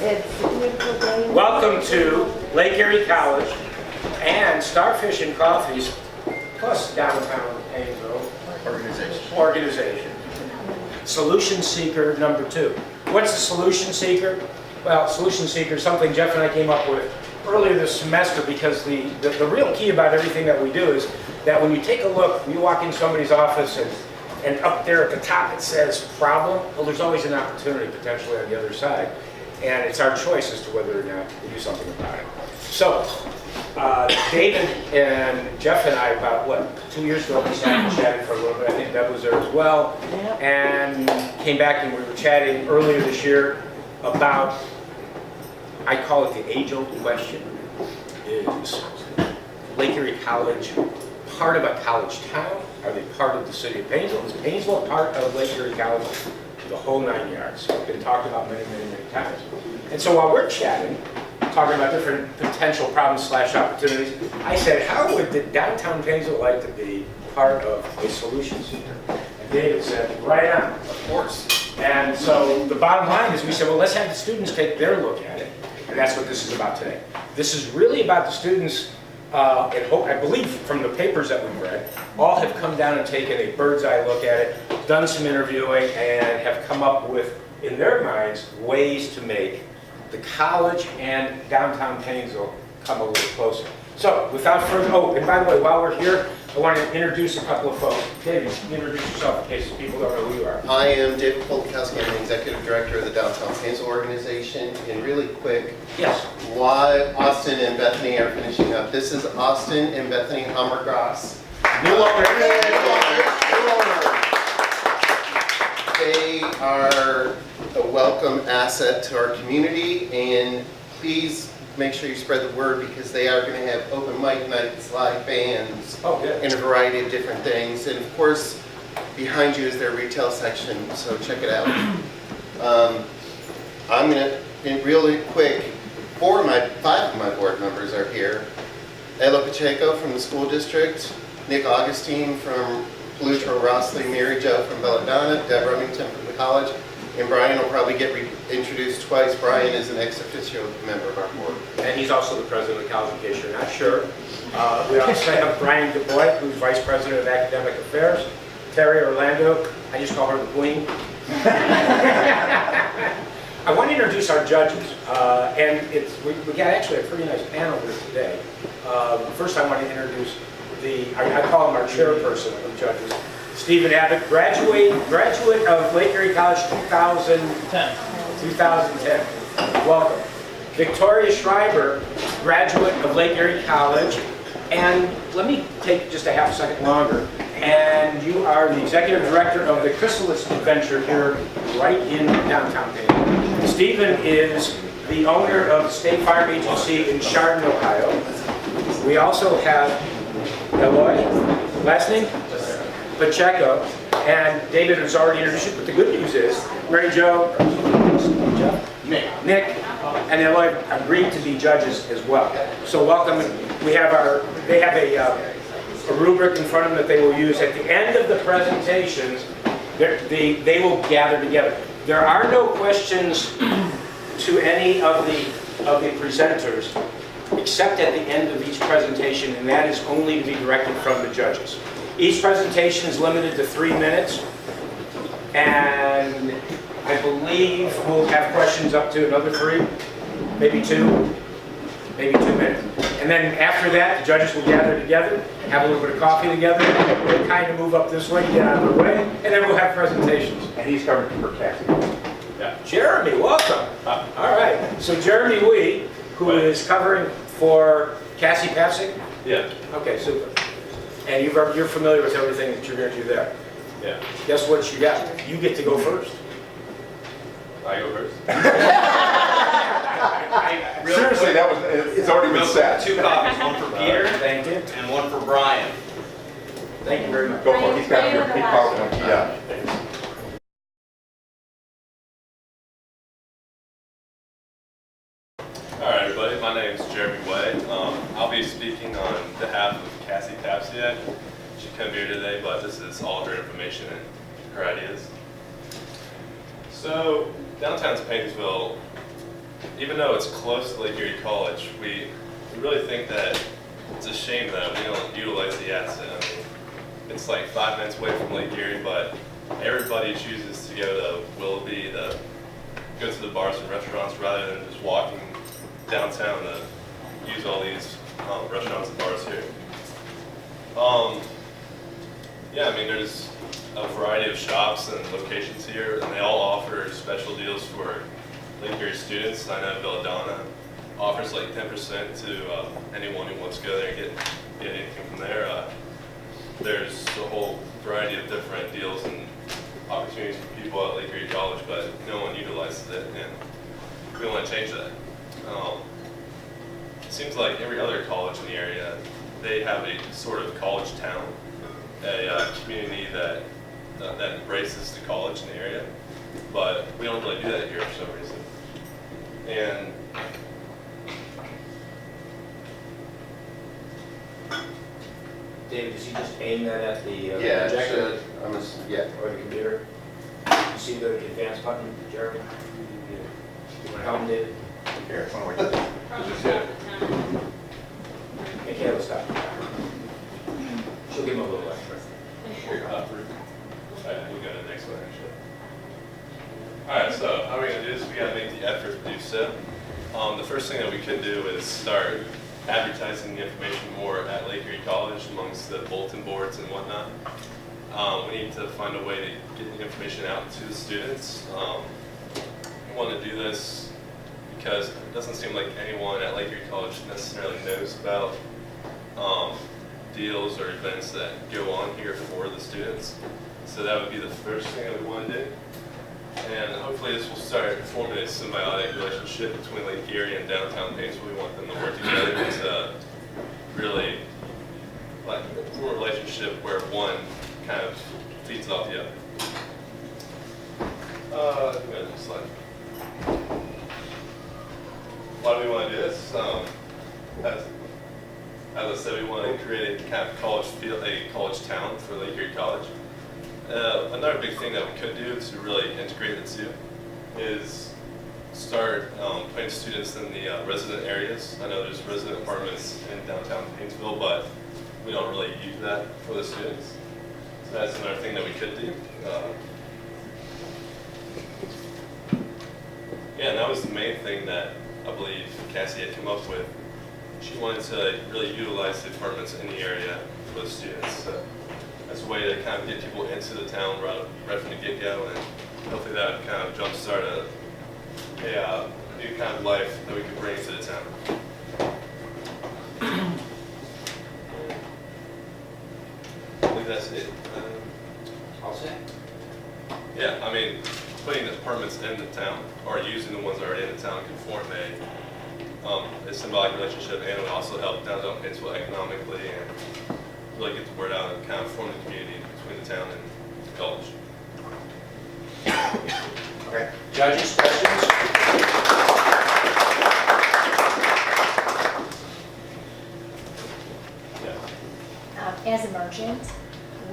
Welcome to Lake Erie College and Starfish and Coffee's plus Downtown Painesville organization. Solution Seeker number 2. What's a Solution Seeker? Well, Solution Seeker is something Jeff and I came up with earlier this semester, because the real key about everything that we do is that when you take a look, when you walk in somebody's office and up there at the top it says problem, well, there's always an opportunity potentially on the other side. And it's our choice as to whether or not to do something about it. So, David and Jeff and I, about 2 years ago, we sat and chatted for a little bit. I think Deb was there as well. And came back and we were chatting earlier this year about, I call it the age-old question, is Lake Erie College part of a college town? Are they part of the city of Painesville? Is Painesville part of Lake Erie College? The whole 9 yards. It's been talked about many, many, many times. And so while we're chatting, talking about different potential problems / opportunities, I said, how would the downtown Painesville like to be part of a solution center? And David said, right on, of course. And so the bottom line is we said, well, let's have the students take their look at it. And that's what this is about today. This is really about the students, and hope, I believe from the papers that we've read, all have come down and taken a bird's eye look at it, done some interviewing, and have come up with, in their minds, ways to make the college and downtown Painesville come a little closer. So, without further, and by the way, while we're here, I want to introduce a couple of folks. David, introduce yourself in case people don't know who you are. I am David Polkowski. I'm the Executive Director of the Downtown Painesville Organization. And really quick, yes, why Austin and Bethany are finishing up. This is Austin and Bethany Hammergrass. New owners. They are a welcome asset to our community, and please make sure you spread the word, because they are going to have open mic nights, live bands, and a variety of different things. And of course, behind you is their retail section, so check it out. I'm going to, really quick, 5 of my board members are here. Ella Pacheco from the school district, Nick Augustine from Palutro Rossley, Mary Jo from Belladonna, Deb Remington from the college, and Brian will probably get introduced twice. Brian is an ex officio member of our board. And he's also the president of the college, in case you're not sure. We also have Brian DuBois, who's vice president of academic affairs. Terry Orlando, I just call her the queen. I want to introduce our judges, and we got actually a pretty nice panel here today. First, I want to introduce I call him our chairperson of judges, Stephen Abbott, graduate of Lake Erie College 2010. Welcome. Victoria Schreiber, graduate of Lake Erie College, and let me take just a half a second longer. And you are the executive director of the Chrysalis Adventure here, right in downtown Painesville. Stephen is the owner of the State Farm Agency in Chardon, Ohio. We also have Eloy, last name? Pacheco, and David has already introduced you, but the good news is Mary Jo, Nick, and Eloy agreed to be judges as well. So welcome. They have a rubric in front of them that they will use at the end of the presentations. They will gather together. There are no questions to any of the presenters, except at the end of each presentation, and that is only to be directed from the judges. Each presentation is limited to 3 minutes, and I believe we'll have questions up to another 3, maybe 2 minutes. And then after that, the judges will gather together, have a little bit of coffee together, we'll kind of move up this way, get out of the way, and then we'll have presentations. And he's covering for Cassie. Yeah. Jeremy, welcome. All right, so Jeremy Wee, who is covering for Cassie Papsick? Yeah. Okay, super. And you're familiar with everything that you're going to do there? Yeah. Guess what you got? You get to go first. I go first? Seriously, it's already been set. 2 copies, one for Peter Thank you. and one for Brian. Thank you very much. Go for it. He's got your PowerPoint. Yeah. All right, everybody. My name is Jeremy Way. I'll be speaking on behalf of Cassie Papsiak. She couldn't be here today, but this is all of her information and her ideas. So, downtown Painesville even though it's close to Lake Erie College, we really think that it's a shame that we don't utilize the asset. I mean, it's like 5 minutes away from Lake Erie, but everybody chooses to go to Willoughby, to go to the bars and restaurants rather than just walking downtown to use all these restaurants and bars here. Yeah, I mean, there's a variety of shops and locations here, and they all offer special deals for Lake Erie students. I know Belladonna offers like 10% to anyone who wants to go there and get anything from there. There's a whole variety of different deals and opportunities for people at Lake Erie College, but no one utilizes it, and we want to change that. It seems like every other college in the area, they have a sort of college town, a community that embraces the college in the area, but we don't really do that here for some reason. And David, does he just aim that at the Yeah, projector yeah. or the computer? You see the advanced button, Jeremy? You want to help him, David? Here, it's on the way. Just hit it. Hey, Kayla, stop. She'll give him a little extra. Here, we'll go to the next one, actually. All right, so how are we gonna do this? We gotta make the effort to do so. The first thing that we could do is start advertising the information more at Lake Erie College amongst the bulletin boards and whatnot. We need to find a way to get the information out to the students. We want to do this because it doesn't seem like anyone at Lake Erie College necessarily knows about deals or events that go on here for the students. So that would be the first thing that we want to do. And hopefully this will start forming a symbiotic relationship between Lake Erie and downtown Painesville. We want them to work together to really like form a relationship where one kind of feeds off the other. Go to the next slide. Why do we want to do this? As I said, we want to create a kind of college feel, a college town for Lake Erie College. Another big thing that we could do to really integrate the two is start putting students in the resident areas. I know there's resident apartments in downtown Painesville, but we don't really use that for the students. So that's another thing that we could do. Yeah, and that was the main thing that I believe Cassie had come up with. She wanted to really utilize the apartments in the area for the students. So that's a way to kind of get people into the town right from the get-go, and hopefully that would kind of jumpstart a new kind of life that we could bring to the town. I believe that's it. All set? Yeah, I mean, putting the apartments in the town or using the ones already in the town can form a symbiotic relationship, and it would also help downtown Painesville economically and really get the word out and kind of form the community between the town and the college. Okay. Judges, questions? Yeah. As a merchant,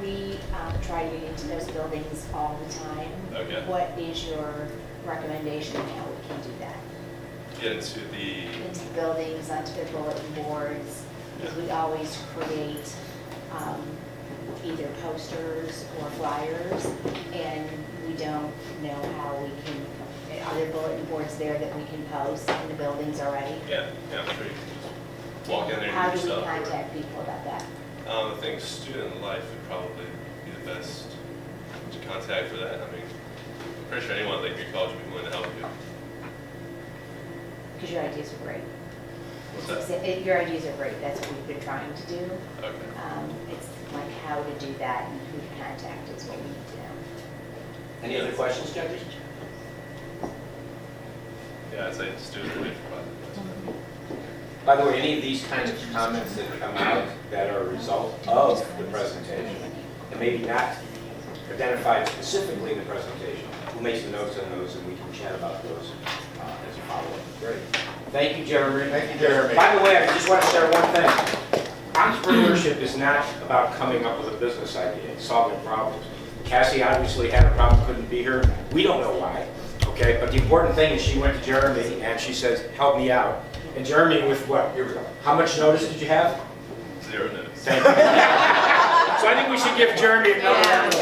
we try to get into those buildings all the time. Okay. What is your recommendation on how we can do that? Get into the, Into buildings, onto their bulletin boards, because we always create either posters or flyers, and we don't know how we can, are there bulletin boards there that we can post in the buildings already? yeah, I'm sure you can just walk in there How and do do we stuff. contact people about that? I think student life would probably be the best to contact for that. I mean, I'm pretty sure anyone at Lake Erie College would be willing to help you. Because your ideas are great. What's that? Your ideas are great, that's what we've been trying to do. Okay. It's like how to do that and who to contact is what we need to know. Any other questions, judges? Yeah, I'd say student life probably. By the way, any of these kinds of comments that come out that are a result of the presentation, and maybe not identified specifically in the presentation, we'll make some notes on those and we can chat about those as a follow-up. Great. Thank you, Jeremy. Thank you, Jeremy. By the way, I just want to share one thing. Entrepreneurship is not about coming up with a business idea and solving problems. Cassie obviously had a problem, couldn't be here. We don't know why, Okay, but the important thing is she went to Jeremy and she says, help me out. And Jeremy, with what? Here we go. How much notice did you have? 0 notice. Thank you. So I think we should give Jeremy another round.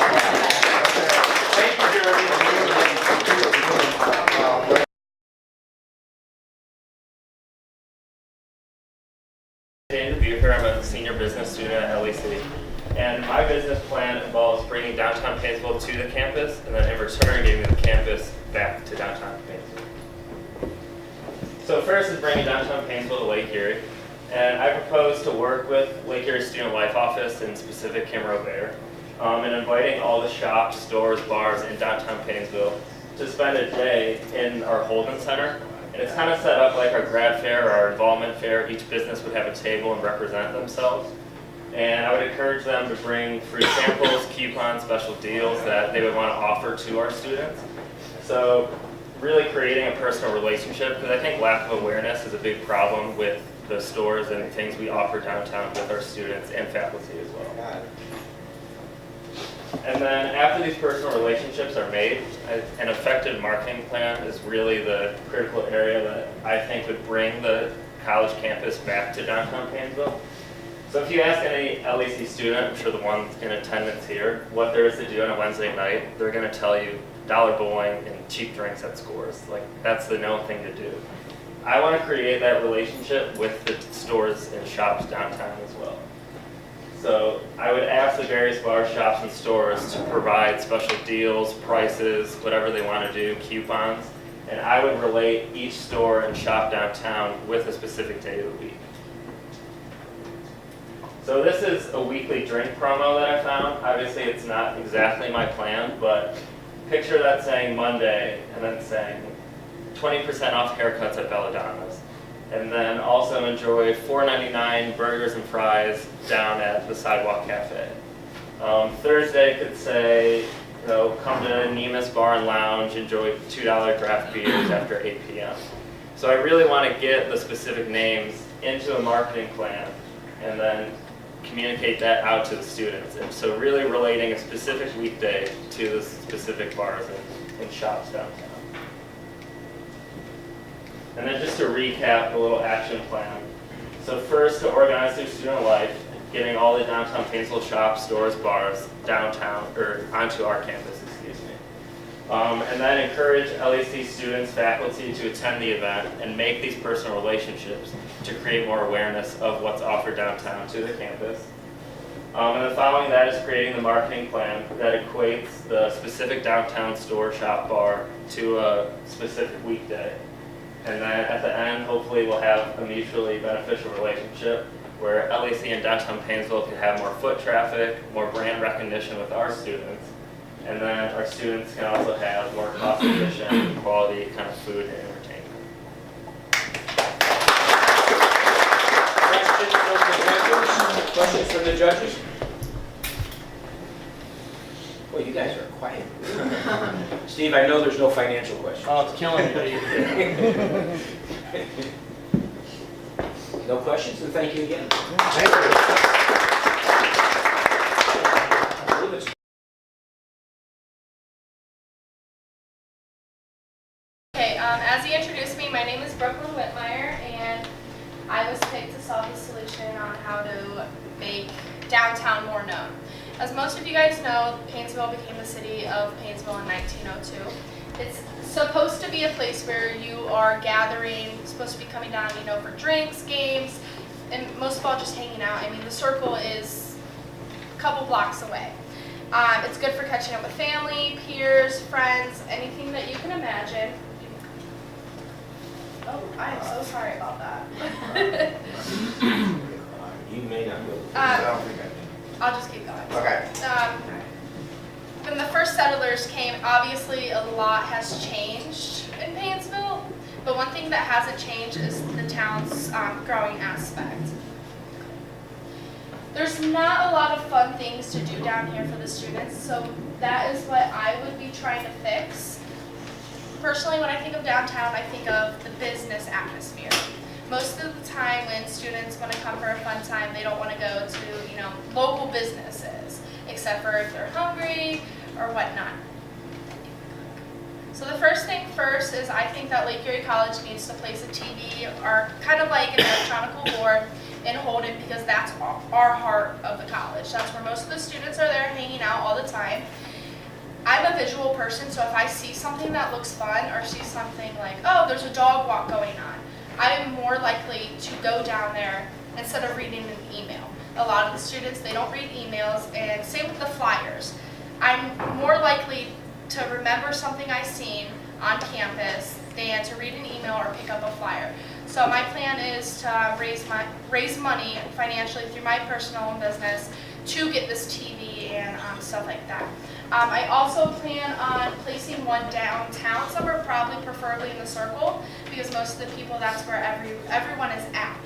Thank you, Jeremy. James Bucur. I'm a senior business student at LEC. And my business plan involves bringing downtown Painesville to the campus and then in return giving the campus back to downtown Painesville. So first is bringing downtown Painesville to Lake Erie. And I propose to work with Lake Erie Student Life Office, in specific Kim Robert, and inviting all the shops, stores, bars in downtown Painesville to spend a day in our Holden Center. And it's kind of set up like our grad fair or our involvement fair. Each business would have a table and represent themselves. And I would encourage them to bring free samples, coupons, special deals that they would want to offer to our students. So really creating a personal relationship, because I think lack of awareness is a big problem with the stores and things we offer downtown with our students and faculty as well. And then after these personal relationships are made, an effective marketing plan is really the critical area that I think would bring the college campus back to downtown Painesville. So if you ask any LEC student, I'm sure the ones in attendance here, what there is to do on a Wednesday night, they're going to tell you dollar bowling and cheap drinks at Scores. Like, that's the known thing to do. I want to create that relationship with the stores and shops downtown as well. So I would ask the various bars, shops, and stores to provide special deals, prices, whatever they want to do, coupons, and I would relate each store and shop downtown with a specific day of the week. So this is a weekly drink promo that I found. Obviously it's not exactly my plan, but picture that saying Monday and then saying 20% off haircuts at Belladonna's. And then also enjoy $4.99 burgers and fries down at the Sidewalk Cafe. Thursday could say, come to Nemus Bar and Lounge, enjoy $2 draft beers after 8 p.m. So I really want to get the specific names into a marketing plan and then communicate that out to the students. And so really relating a specific weekday to the specific bars and shops downtown. And then just to recap a little action plan. So first, to organize through student life, getting all the downtown Painesville shops, stores, bars downtown, or onto our campus, excuse me. And then encourage LEC students, faculty to attend the event and make these personal relationships to create more awareness of what's offered downtown to the campus. And then following that is creating the marketing plan that equates the specific downtown store, shop, bar to a specific weekday. And then at the end, hopefully we'll have a mutually beneficial relationship where LEC and downtown Painesville can have more foot traffic, more brand recognition with our students, and then our students can also have more cost-efficient, quality kind of food and entertainment. Questions from the judges? Well, you guys are quiet. Steve, I know there's no financial questions. Oh, it's killing me. No questions, and thank you again. Thank you. I believe it's Okay, as he introduced me, my name is Whitmyer, and I was picked to solve the solution on how to make downtown more known. As most of you guys know, Painesville became the city of Painesville in 1902. It's supposed to be a place where you are gathering, supposed to be coming down, for drinks, games, and most of all just hanging out. I mean, the circle is a couple blocks away. It's good for catching up with family, peers, friends, anything that you can imagine. Oh, I am so sorry about that. You may not be able to. I don't think I can. I'll just keep going. Okay. When the first settlers came, obviously a lot has changed in Painesville, but one thing that hasn't changed is the town's growing aspect. There's not a lot of fun things to do down here for the students, so that is what I would be trying to fix. Personally, when I think of downtown, I think of the business atmosphere. Most of the time when students want to come for a fun time, they don't want to go to, local businesses, except for if they're hungry or whatnot. So the first thing first is I think that Lake Erie College needs to place a TV or kind of like an electronic board in Holden, because that's our heart of the college. That's where most of the students are there hanging out all the time. I'm a visual person, so if I see something that looks fun or see something like, oh, there's a dog walk going on, I'm more likely to go down there instead of reading an email. A lot of the students, they don't read emails, and same with the flyers. I'm more likely to remember something I've seen on campus than to read an email or pick up a flyer. So my plan is to raise money financially through my personal business to get this TV and stuff like that. I also plan on placing one downtown somewhere, probably preferably in the Circle, because most of the people, that's where everyone is at.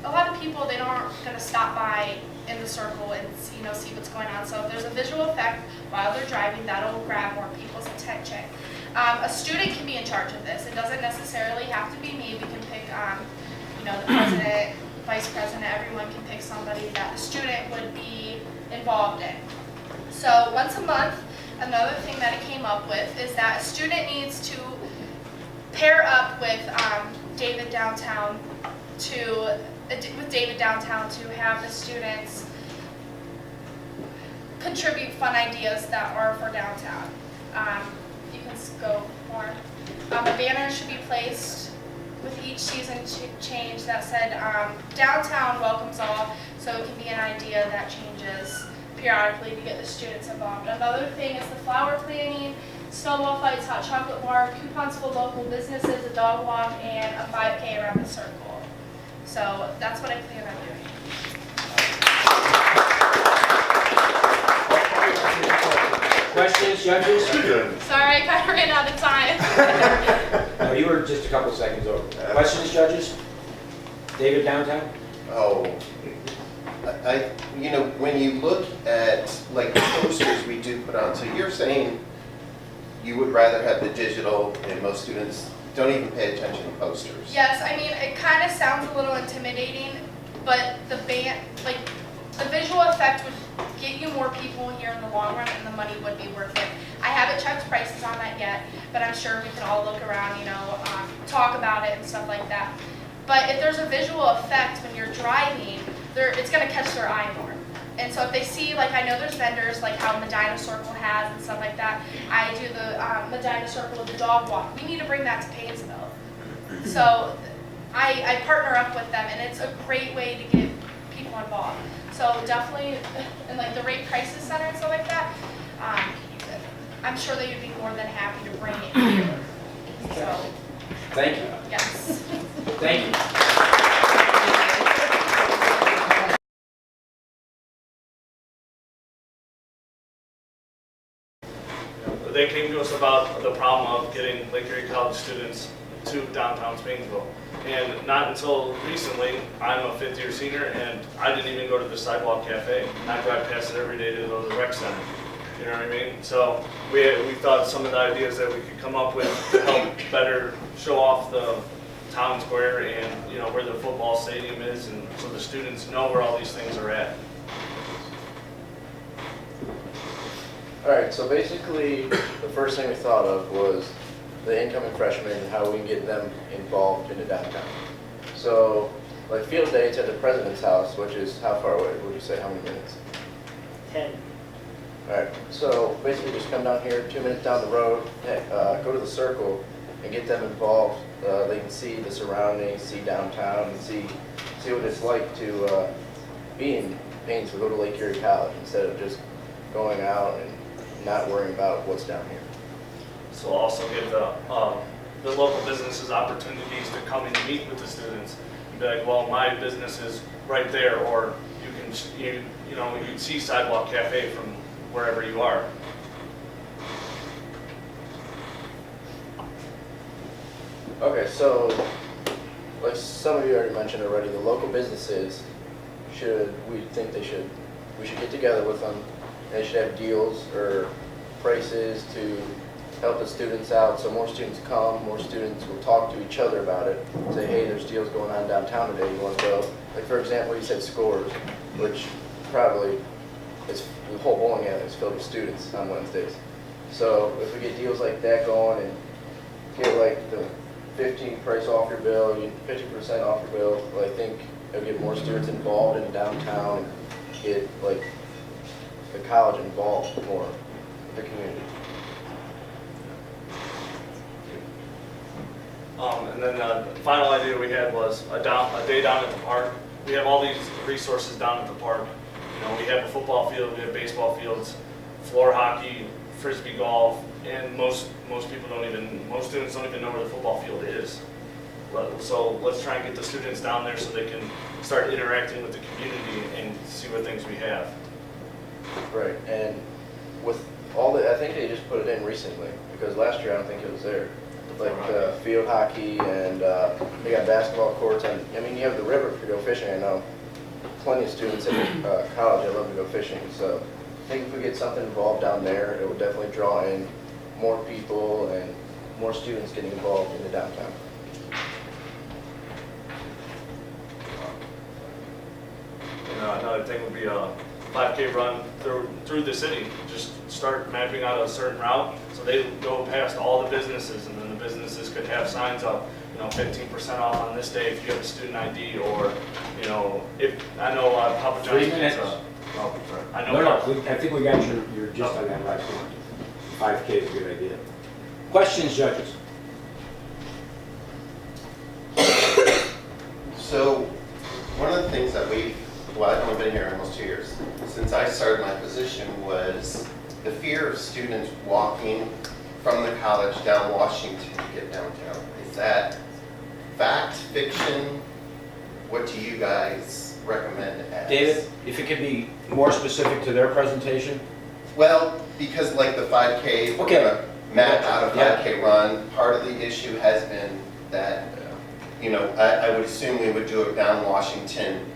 A lot of people, they aren't going to stop by in the Circle and see what's going on. So if there's a visual effect while they're driving, that'll grab more people's attention. A student can be in charge of this. It doesn't necessarily have to be me. We can pick, the president, vice president. Everyone can pick somebody that the student would be involved in. So once a month, another thing that it came up with is that a student needs to pair up with David Downtown to have the students contribute fun ideas that are for downtown. You can go more. A banner should be placed with each season change that said downtown welcomes all, so it can be an idea that changes periodically to get the students involved. Another thing is the flower planning, snowball fights, hot chocolate bar, coupons for local businesses, a dog walk, and a 5K around the Circle. So that's what I plan on doing. Questions, judges? Sorry, I kind of ran out of time. No, you were just a couple seconds over. Questions, judges? David Downtown? Oh, when you look at like the posters we do put on, so you're saying you would rather have the digital, and most students don't even pay attention to posters. Yes, I mean, it kind of sounds a little intimidating, but the visual effect would get you more people here in the long run, and the money would be worth it. I haven't checked prices on that yet, but I'm sure we can all look around, talk about it and stuff like that. But if there's a visual effect when you're driving, it's going to catch their eye more. And so if they see, like, I know there's vendors like how Medina Circle has and stuff like that. I do the Medina Circle with the dog walk. We need to bring that to Painesville. So I partner up with them, and it's a great way to get people involved. So definitely, in like the rate crisis center and stuff like that, I'm sure that you'd be more than happy to bring it here. So, Thank you. yes. Thank you. They came to us about the problem of getting Lake Erie College students to downtown Painesville. And not until recently, I'm a 5th-year senior, and I didn't even go to the Sidewalk Cafe. I drive past it every day to go to the rec center. You know what I mean? So we thought some of the ideas that we could come up with to help better show off the town square and where the football stadium is, and so the students know where all these things are at. All right, so basically, the first thing we thought of was the incoming freshmen and how we can get them involved in the downtown. So, like field day, it's at the president's house, which is how far away? Would you say how many minutes? 10. All right, so basically just come down here, 2 minutes down the road, go to the Circle and get them involved. They can see the surroundings, see downtown, and see what it's like to be in Painesville, go to Lake Erie College instead of just going out and not worrying about what's down here. So we'll also give the local businesses opportunities to come and meet with the students and be like, well, my business is right there, or you can see Sidewalk Cafe from wherever you are. Okay, so like some of you already mentioned already, the local businesses we should get together with them. They should have deals or prices to help the students out, so more students come, more students will talk to each other about it, say, hey, there's deals going on downtown today, you want to go? Like for example, you said Scores, which probably is, the whole bowling alley is filled with students on Wednesdays. So if we get deals like that going and get like the 15 price off your bill, 50% off your bill, well, I think it'll get more students involved in downtown and get like the college involved more with the community. And then the final idea we had was a day down at the park. We have all these resources down at the park. You know, we have a football field, we have baseball fields, floor hockey, frisbee golf, and most students don't even know where the football field is. So let's try and get the students down there so they can start interacting with the community and see what things we have. Right, and with all the, I think they just put it in recently, because last year I don't think it was there. Like field hockey, and they got basketball courts, and I mean, you have the river to go fishing. I know plenty of students at college that love to go fishing, so I think if we get something involved down there, it would definitely draw in more people and more students getting involved in the downtown. And another thing would be a 5K run through the city. Just start mapping out a certain route so they go past all the businesses, and then the businesses could have signs up, 15% off on this day if you have a student ID, or, if I know Papa John's. 3 minutes. I know. No, I think we got your gist on that last one. 5K is a good idea. Questions, judges? So, one of the things that I've only been here almost 2 years, since I started my position, was the fear of students walking from the college down Washington to get downtown. Is that fact, fiction? What do you guys recommend as? David, if it could be more specific to their presentation? Well, because like the 5K, Okay. map out a Yeah. 5K run, part of the issue has been that, I would assume we would do it down Washington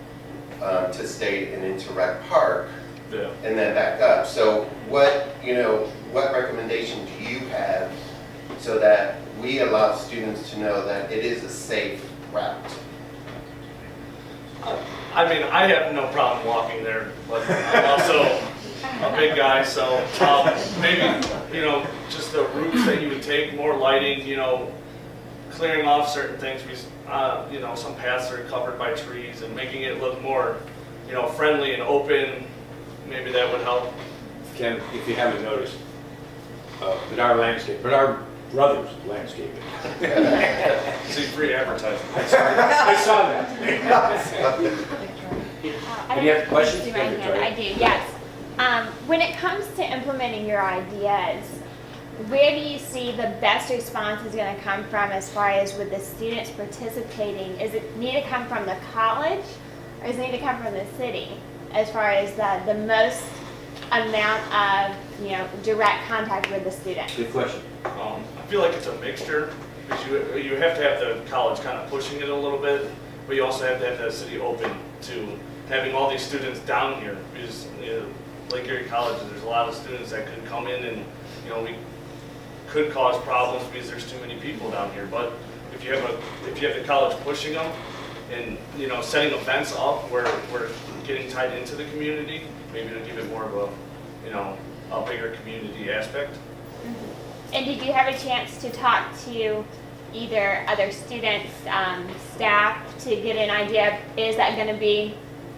to State and into Rec Park, Yeah. and then back up. So what recommendation do you have so that we allow students to know that it is a safe route? I mean, I have no problem walking there, but I'm also a big guy, so maybe, just the routes that you would take, more lighting, clearing off certain things, some paths are covered by trees, and making it look more, friendly and open. Maybe that would help. Ken, if you haven't noticed, but our brothers landscaping. See, free advertising. I saw that. Do you have questions? I raise my hand. I do, yes. When it comes to implementing your ideas, where do you see the best response is going to come from as far as with the students participating? Is it need to come from the college, or does it need to come from the city as far as the most amount of direct contact with the student? Good question. I feel like it's a mixture, because you have to have the college kind of pushing it a little bit, but you also have to have the city open to having all these students down here, because Lake Erie College, there's a lot of students that could come in, and we could cause problems because there's too many people down here. But if you have the college pushing them and setting events up where we're getting tied into the community, maybe to give it more of a bigger community aspect. And did you have a chance to talk to either other students, staff, to get an idea, is that going to be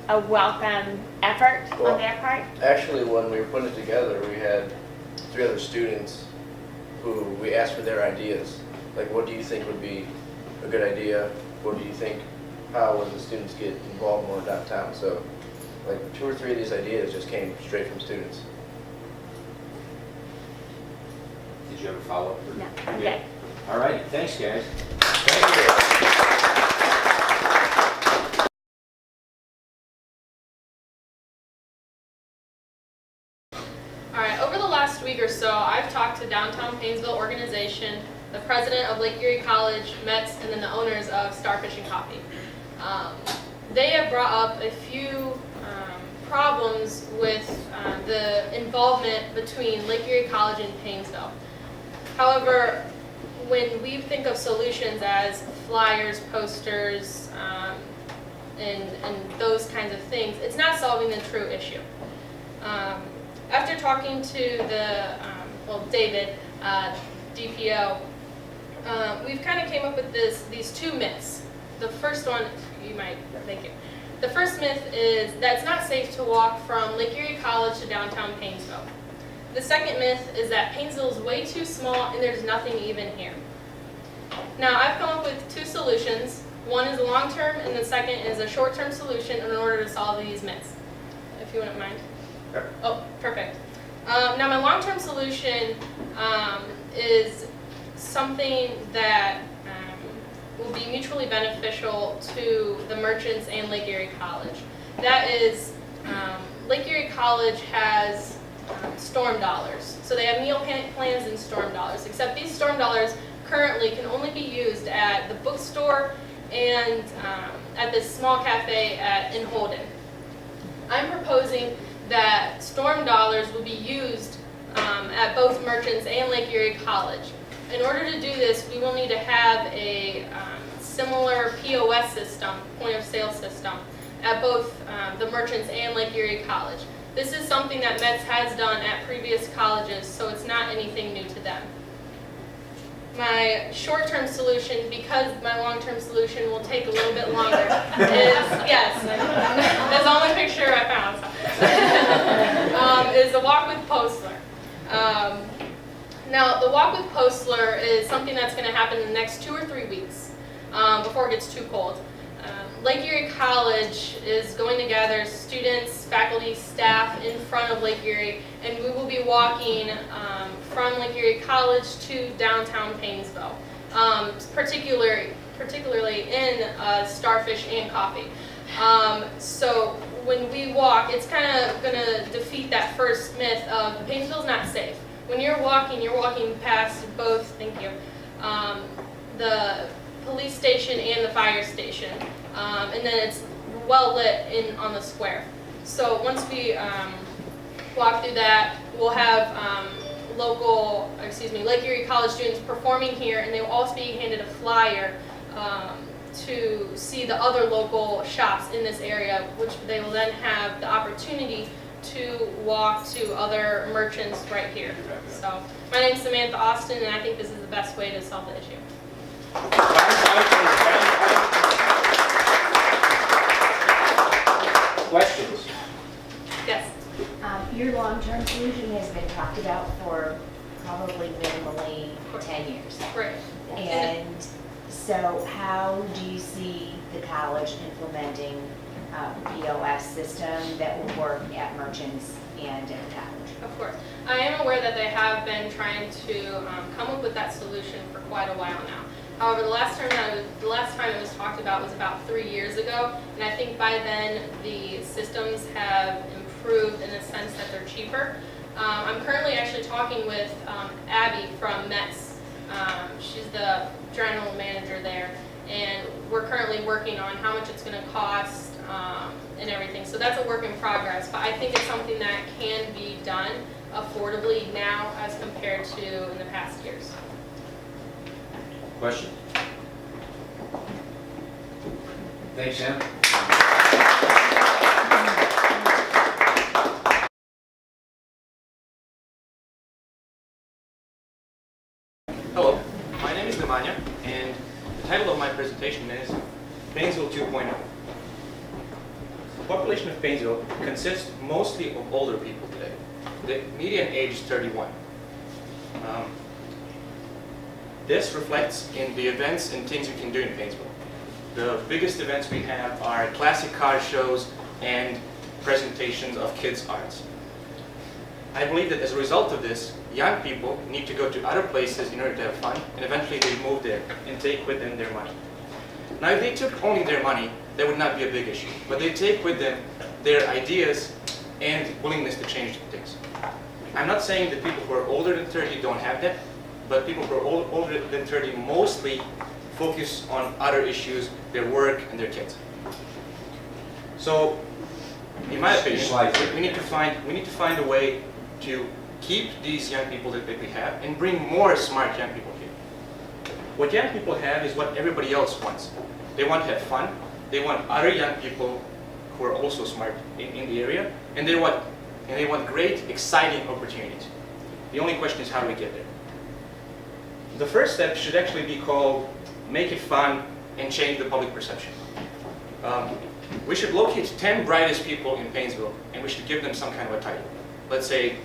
a welcome effort on their part? Actually, when we were putting it together, we had 3 other students who we asked for their ideas. Like, what do you think would be a good idea? What do you think, how would the students get involved more downtown? So, like, 2 or 3 of these ideas just came straight from students. Did you have a follow-up? No. Okay. All right, thanks, guys. Thank you. Alright, over the last week or so, I've talked to Downtown Painesville Organization, the president of Lake Erie College, Mets, and then the owners of Starfish and Coffee. They have brought up a few problems with the involvement between Lake Erie College and Painesville. However, when we think of solutions as flyers, posters, and those kinds of things, it's not solving the true issue. After talking to the David, DPO, we've kind of came up with these two myths. The first one, thank you. The first myth is that it's not safe to walk from Lake Erie College to downtown Painesville. The second myth is that Painesville is way too small and there's nothing even here. Now, I've come up with two solutions. One is a long-term and the second is a short-term solution in order to solve these myths, if you wouldn't mind. Sure. Oh, perfect. Now, my long-term solution is something that will be mutually beneficial to the merchants and Lake Erie College. That is, Lake Erie College has storm dollars. So they have meal plans and storm dollars, except these storm dollars currently can only be used at the bookstore and at this small cafe in Holden. I'm proposing that storm dollars will be used at both merchants and Lake Erie College. In order to do this, we will need to have a similar POS system, point of sale system, at both the merchants and Lake Erie College. This is something that METS has done at previous colleges, so it's not anything new to them. My short-term solution, because my long-term solution will take a little bit longer, is, yes, that's the only picture I found, is the Walk with Postler. Now, the Walk with Postler is something that's going to happen in the next 2 or 3 weeks before it gets too cold. Lake Erie College is going to gather students, faculty, staff in front of Lake Erie, and we will be walking from Lake Erie College to downtown Painesville, particularly in Starfish and Coffee. So when we walk, it's kind of going to defeat that first myth of Painesville's not safe. When you're walking past both, thank you, the police station and the fire station. And then it's well lit on the square. So once we walk through that, we'll have Lake Erie College students performing here, and they will also be handed a flyer to see the other local shops in this area, which they will then have the opportunity to walk to other merchants right here. So my name is Samantha Austin, and I think this is the best way to solve the issue. Questions? Yes. Your long-term solution has been talked about for probably minimally 10 years. Right. And so how do you see the college implementing a POS system that will work at merchants and at the college? Of course. I am aware that they have been trying to come up with that solution for quite a while now. However, the last time it was talked about was about 3 years ago, and I think by then the systems have improved in the sense that they're cheaper. I'm currently actually talking with Abby from METS. She's the general manager there, and we're currently working on how much it's going to cost and everything. So that's a work in progress, but I think it's something that can be done affordably now as compared to in the past years. Question? Thanks, Sam. Hello, my name is Nemanja, and the title of my presentation is Painesville 2.0. The population of Painesville consists mostly of older people today. The median age is 31. This reflects in the events and things we can do in Painesville. The biggest events we have are classic car shows and presentations of kids' arts. I believe that as a result of this, young people need to go to other places in order to have fun, and eventually they move there and take with them their money. Now, if they took only their money, that would not be a big issue. But they take with them their ideas and willingness to change things. I'm not saying that people who are older than 30 don't have that, but people who are older than 30 mostly focus on other issues, their work and their kids. So, in my opinion, we need to find a way to keep these young people that we have and bring more smart young people here. What young people have is what everybody else wants. They want to have fun. They want other young people who are also smart in the area, and they want great, exciting opportunities. The only question is how do we get there? The first step should actually be called make it fun and change the public perception. We should locate 10 brightest people in Painesville and we should give them some kind of a title. Let's say,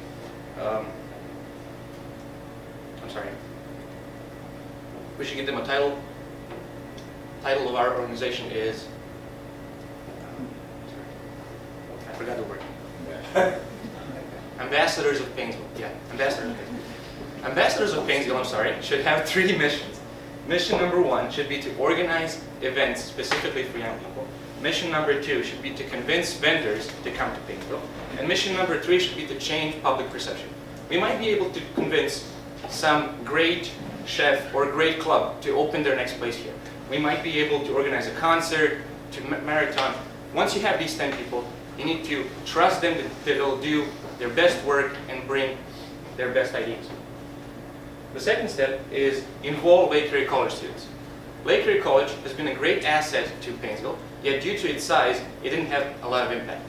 we should give them a title. Title of our organization is, I forgot the word. Ambassadors of Painesville. Yeah, Ambassadors of Painesville. Ambassadors of Painesville, should have 3 missions. Mission number 1 should be to organize events specifically for young people. Mission number 2 should be to convince vendors to come to Painesville. And mission number 3 should be to change public perception. We might be able to convince some great chef or great club to open their next place here. We might be able to organize a concert, to marathon. Once you have these 10 people, you need to trust them that they will do their best work and bring their best ideas. The second step is involve Lake Erie College students. Lake Erie College has been a great asset to Painesville, yet due to its size, it didn't have a lot of impact.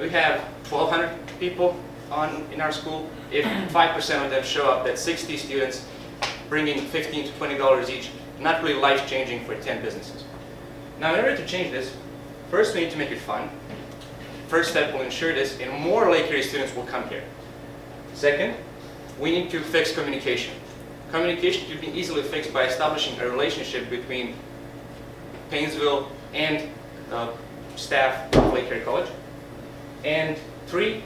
We have 1,200 people in our school. If 5% of them show up, that's 60 students bringing $15 to $20 each, not really life-changing for 10 businesses. Now, in order to change this, first we need to make it fun. First step will ensure this, and more Lake Erie students will come here. Second, we need to fix communication. Communication can be easily fixed by establishing a relationship between Painesville and staff of Lake Erie College. And 3,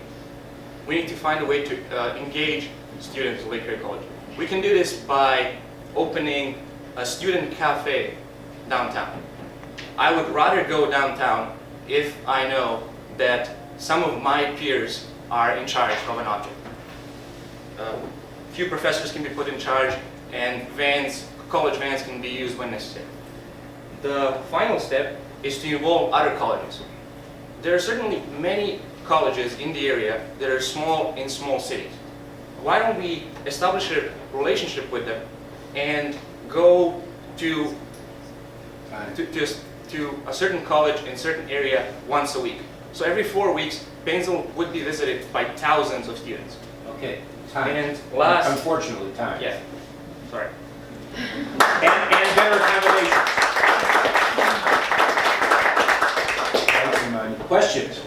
we need to find a way to engage students at Lake Erie College. We can do this by opening a student cafe downtown. I would rather go downtown if I know that some of my peers are in charge of an object. Few professors can be put in charge, and college vans can be used when necessary. The final step is to involve other colleges. There are certainly many colleges in the area that are small in small cities. Why don't we establish a relationship with them and go to a certain college in a certain area once a week? So every 4 weeks, Painesville would be visited by thousands of students. Okay, time. And last, Unfortunately, time. yeah, sorry. And better accommodations. Questions?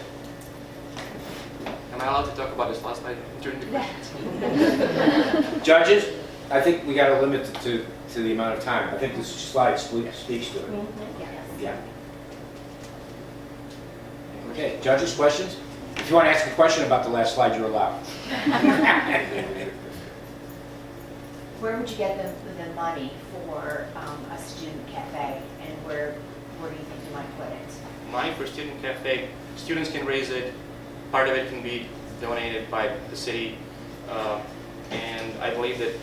Am I allowed to talk about this last slide during the questions? Judges, I think we got to limit it to the amount of time. I think this slide speaks to it. Yeah. Okay, judges, questions? If you want to ask a question about the last slide, you're allowed. Where would you get the money for a student cafe, and where do you think you might put it? Money for student cafe, students can raise it. Part of it can be donated by the city. And I believe that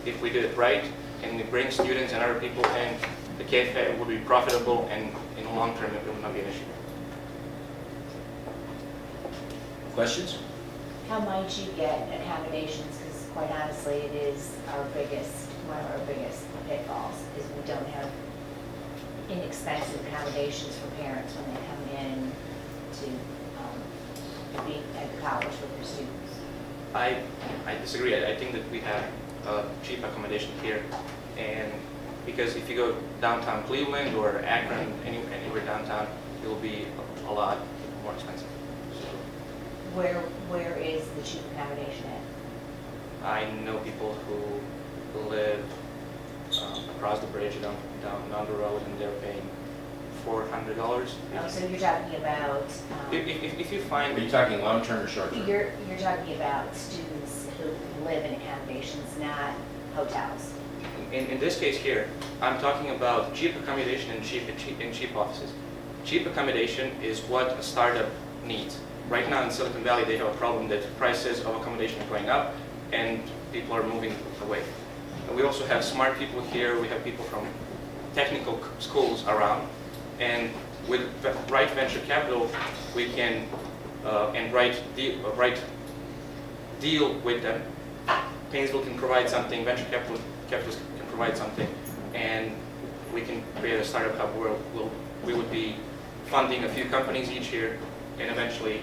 if we do it right and we bring students and other people in, the cafe will be profitable, and in the long term it will not be an issue. Questions? How might you get accommodations? Because quite honestly, it is one of our biggest pitfalls, is we don't have inexpensive accommodations for parents when they come in to be at college with their students. I disagree. I think that we have cheap accommodation here, and because if you go downtown Cleveland or Akron, anywhere downtown, it will be a lot more expensive. So Where is the cheap accommodation at? I know people who live across the bridge down the road, and they're paying $400. Oh, so you're talking about. If you find. Are you talking long-term or short-term? You're talking about students who live in accommodations, not hotels. In this case here, I'm talking about cheap accommodation and cheap offices. Cheap accommodation is what a startup needs. Right now in Silicon Valley, they have a problem that prices of accommodation are going up, and people are moving away. We also have smart people here. We have people from technical schools around, and with the right venture capital, we can and right deal with them. Painesville can provide something. Venture capitalists can provide something, and we can create a startup hub where we would be funding a few companies each year, and eventually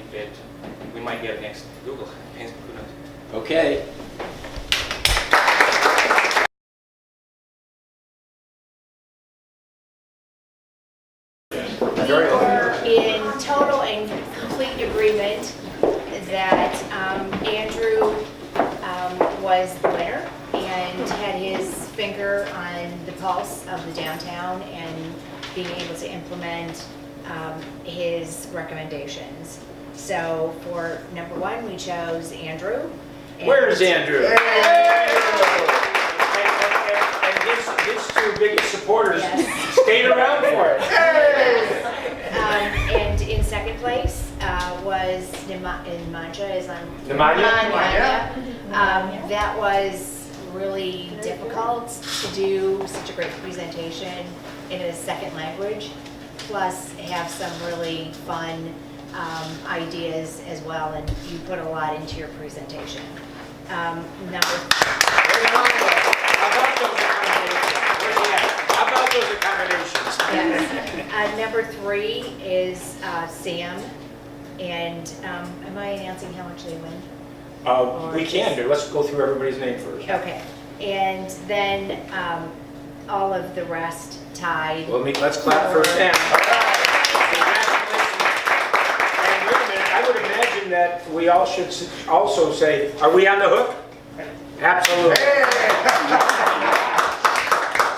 we might get next Google. Who knows? Okay. very were in total and complete agreement that Andrew was the winner and had his finger on the pulse of the downtown and being able to implement his recommendations. So for number one, we chose Andrew. Where's Andrew? And his two biggest supporters Yes. stayed around for it. And in second place was Nemanja is on. Nemanja? That was really difficult to do such a great presentation in a second language, plus have some really fun ideas as well, and you put a lot into your presentation. How about those accommodations? Yes. Number three is Sam, and am I announcing how much they win? We can do. Let's go through everybody's name first. Okay, and then all of the rest tied. Let's clap for Sam. And wait a minute, I would imagine that we all should also say, are we on the hook? Absolutely.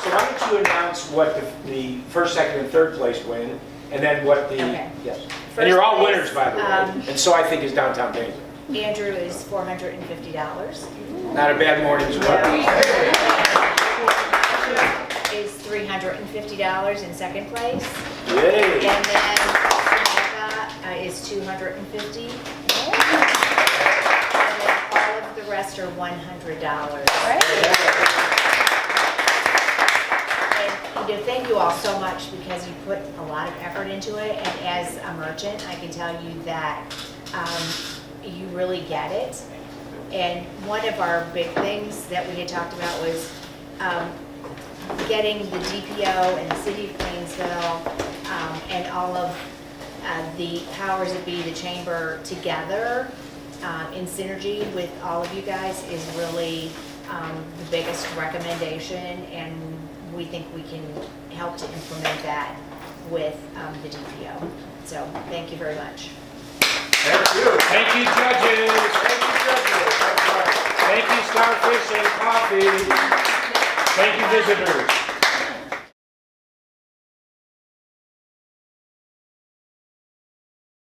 So why don't you announce what the first, second, and third place win, and then what the, Okay. yes. First And you're all place, winners, by the way. And so I think is downtown Painesville. Andrew is $450. Not a bad morning's work. Is $350 in second place. Yay. And then Samantha is $250. And then all of the rest are $100. And thank you all so much because you put a lot of effort into it. And as a merchant, I can tell you that you really get it. And one of our big things that we had talked about was getting the DPO and the city of Plainsville and all of the powers that be, the chamber together in synergy with all of you guys is really the biggest recommendation, and we think we can help to implement that with the DPO. So thank you very much. Thank you. Thank you, judges. Thank you, judges. Thank you, Starfish and Coffee. Thank you, visitors.